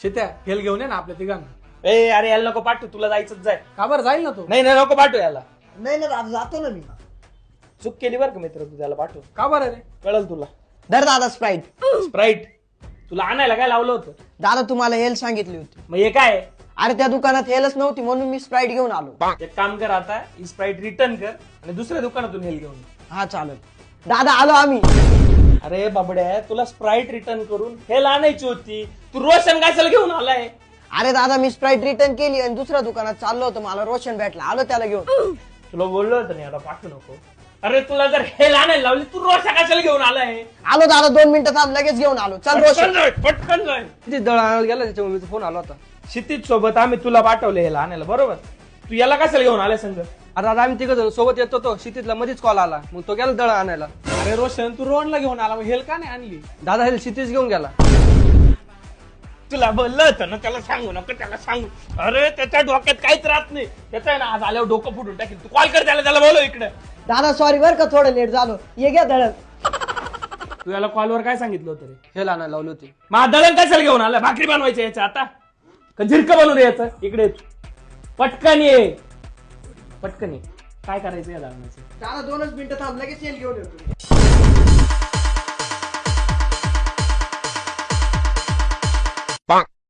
शित्या हेल घेऊन ये ना आपल्या तिघांना. ए अरे याला नको पाठवू, तुला जायचंच जाय. का बरं जाईल ना तू? नाही नाही नको पाठवू याला. नाही ना दादा जातो ना मी. चूक केली बरं का मित्र, तू त्याला पाठव. का बरं रे? कळल तुला. धर दादा स्प्राईट. स्प्राईट तुला आणायला काय लावलं होतं? दादा तुम्हाला हेल सांगितली होती. मग हे काय? अरे त्या दुकानात हेलच नव्हती म्हणून मी स्प्राईट घेऊन आलो. एक काम कर, आता ही स्प्राईट रिटर्न कर आणि दुसऱ्या दुकानातून हेल घेऊन ये. हा चालेल. दादा आलो आम्ही. अरे बाबड्या, तुला स्प्राईट रिटर्न करून हेल आणायची होती, तू रोशन कशाला घेऊन आलाय? अरे दादा मी स्प्राईट रिटर्न केली आणि दुसऱ्या दुकानात चाललो होतो, मला रोशन भेटला, आलो त्याला घेऊन. तुला बोललो होतं नाही आता पाठवू नको. अरे तुला जर हेल आणायला लावली, तू रोशन कशाला घेऊन आलाय? आलो दादा 2 मिनिटं थांब, लगेच घेऊन आलो. चल रोशन. पटकन जाय. किती दळ आणायला गेला त्याच्यामुळे फोन आला होता. क्षितिज सोबत आम्ही तुला पाठवले हेल आणायला, बरोबर? तू याला कशाला घेऊन आलाय संग? अरे दादा आम्ही तिघ जण सोबत येत होतो, क्षितिजला मध्येच कॉल आला, मग तो गेला दळ आणायला. अरे रोशन तू रोहनला घेऊन आला, मग हेल का नाही आणली? दादा हे क्षितिज घेऊन गेला. तुला बोललं होतं ना त्याला सांगू नको, त्याला सांगू. अरे त्याच्या डोक्यात काहीच राहत नाही, त्याचं आहे ना आज आल्यावर डोकं फुटून टाकेल. तू कॉल कर त्याला बोलव इकडे. दादा सॉरी बरं का, थोडं लेट झालो. ये घ्या दळण. तू याला कॉलवर काय सांगितलं होतं रे? हेल आणायला लावली होती. मग दळण कशाला घेऊन आला? भाकरी बनवायची याचं आता का झिरकं बनवून यायचं? इकडे पटकन ये, पटकन ये. काय करायचं या दळणाचं? दादा 2च मिनिटं थांब, लगेच येईल घेऊन येतो.